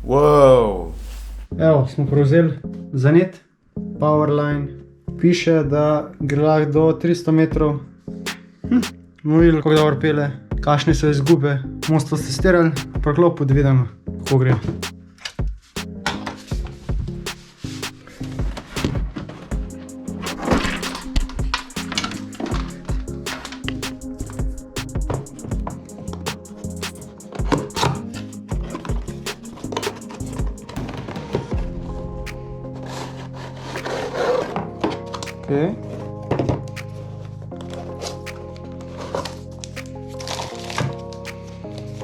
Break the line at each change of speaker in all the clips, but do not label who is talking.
Wow.
Evo, smo prevzeli zanet, powerline. Piše, da gre lahko do 300 metrov. Bomo videli, kako dobro pele, kakšne so izgube. Bomo to testirali, preklopil, da vidimo, kako gre. Okay.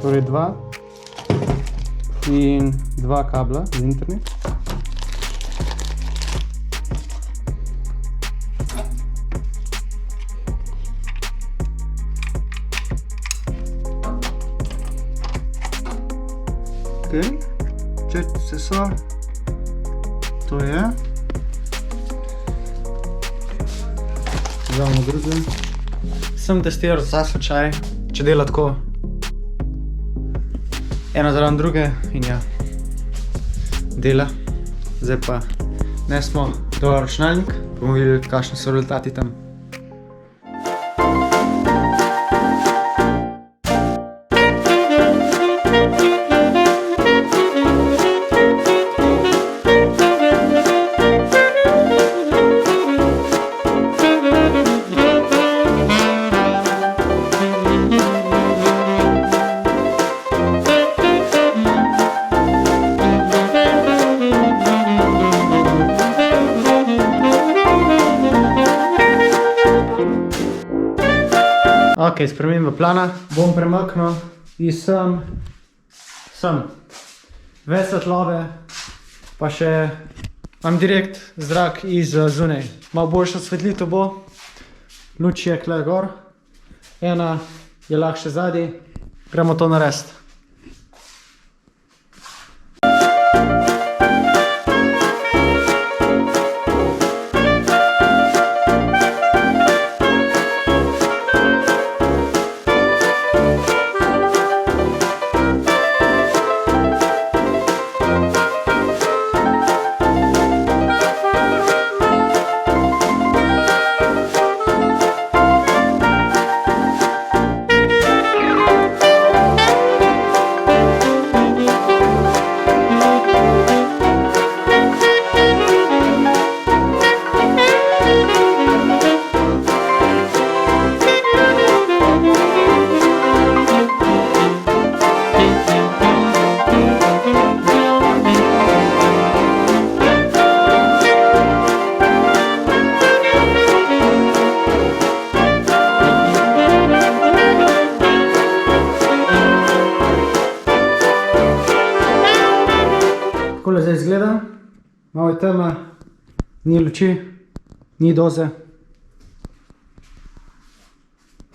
Torej dva in dva kabla za internet. Okay. Črtice so, to je. Vzamemo druge. Sem testiral za slučaj, če dela tako. Eno zraven druge in ja, dela. Zdaj pa nesmo do računalnik, bomo videli, kakšni so rezultati tam. Ok, sprememba plana. Bom premaknil iz sem. Več svetlobe, pa še imam direkt zrak iz zunaj. Malo boljša osvetlitev bo. Luč je tukaj gor. Ena je lahko še zadaj. Gremo to narediti. Takole zdaj izgleda, malo je tema, ni luči, ni doze.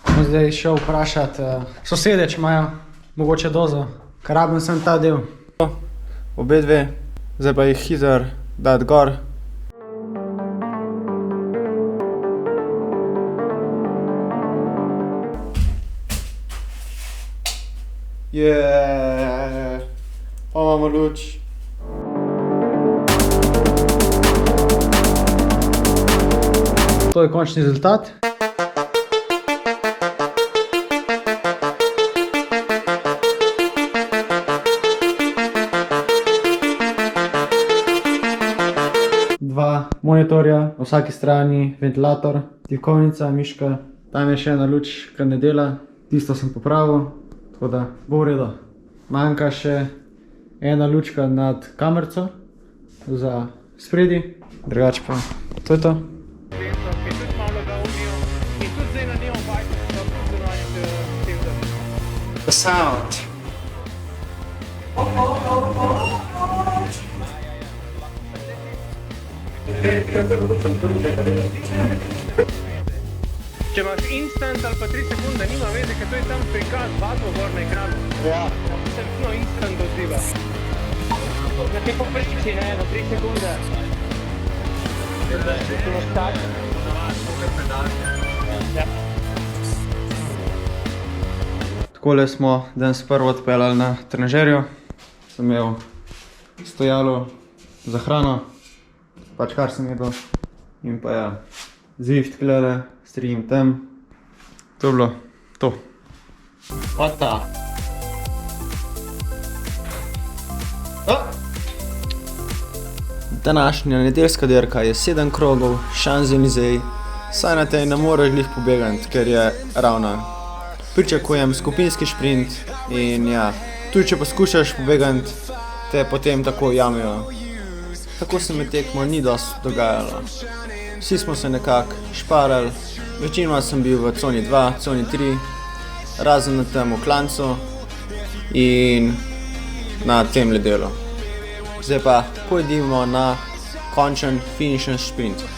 Bom zdaj šel vprašati sosede, če imajo mogoče dozo, ker rabim sem ta del.
Obe dve, zdaj pa jih hitro dati gor. Pa imamo luč.
To je končni rezultat. Dva monitorja, na vsaki strani ventilator, tipkovnica, miška. Tam je še ena luč, kar ne dela. Tisto sem popravil, tako da bo v redu. Manjka še ena lučka nad kamerco za spredi. Drugače pa to je to. The sound.
Če imaš instant ali pa 3 sekunde, nima veze, ker to je tam prikaz vatro gor na ekranu.
Ja.
Se vedno instant odziva. Na te popriči, ne, na 3 sekunde. Tu imaš tak. Ja.
Takole smo danes prvo odpeljali na trenažerjo. Sem imel stojalo za hrano, pač kar sem jedel. In pa ja, Zwift klede, stream tam. To je bilo to.
Ota.
Današnja nedeljska dirka je 7 krogov, Champs-Élysées, saj na tej ne moreš glih pobegati, ker je ravna. Pričakujem skupinski šprint in ja, tudi če poskušaš pobegati, te potem tako jamejo. Tako se mi tekmo ni dosti dogajalo. Vsi smo se nekako šparali, večinoma sem bil v coni 2, coni 3, razen na tem v klancu in na tem ledelu. Zdaj pa pojdimo na končen finišen šprint.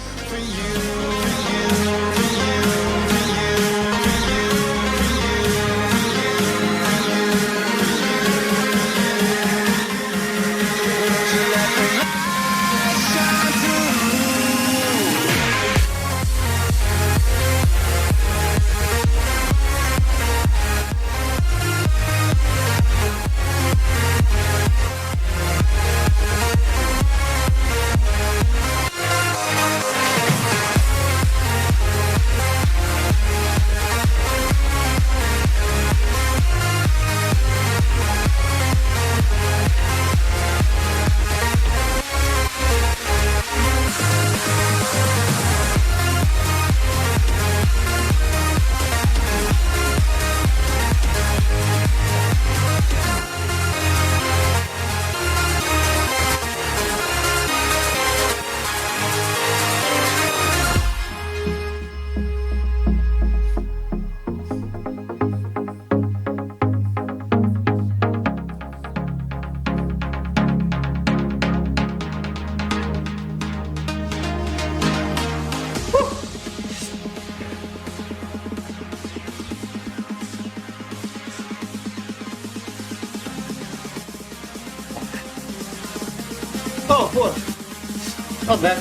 Oh, porra. Not bad.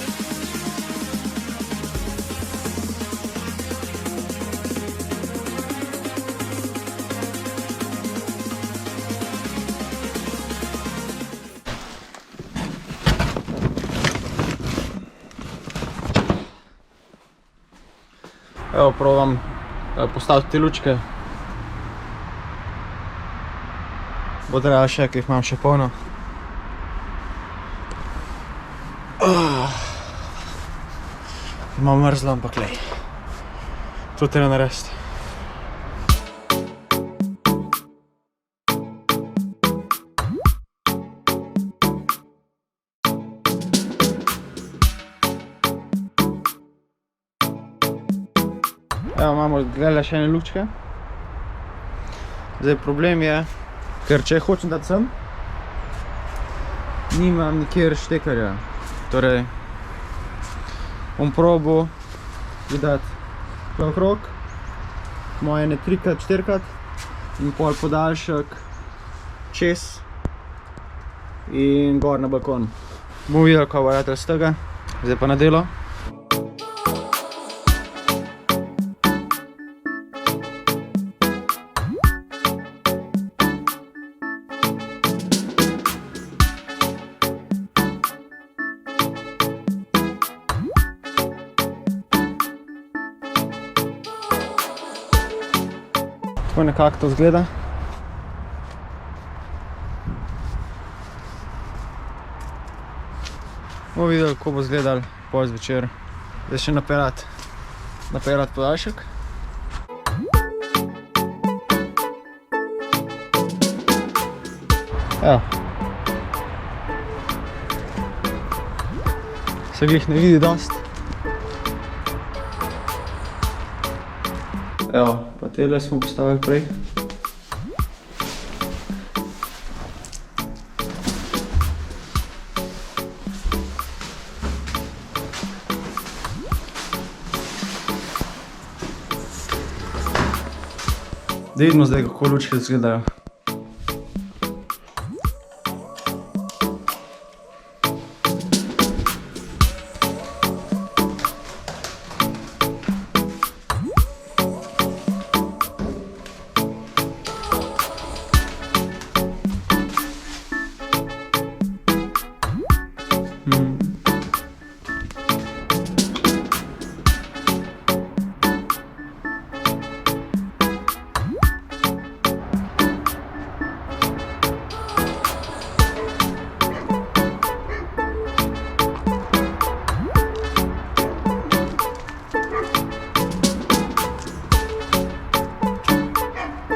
Evo, probam postaviti te lučke. Bo treba še, ker jih imam še polno. Imam mrzlo, ampak lej. To treba narediti. Evo, imamo glede še ene lučke. Zdaj problem je, ker če hočem dati sem, nimam nikjer štekarja. Torej, bom probal dati okrog, moje ene 3x4 in pol podaljšek čez in gor na balkon. Bomo videli, kaj bo ratalo s tega. Zdaj pa na delo. Tako nekako to izgleda. Bomo videli, kako bo izgledal pol zvečer. Zdaj še napeljati podaljšek. Evo. Se glih ne vidi dost. Evo, pa tele smo postavili prej. Da vidimo zdaj, kako lučke izgledajo.
Mm.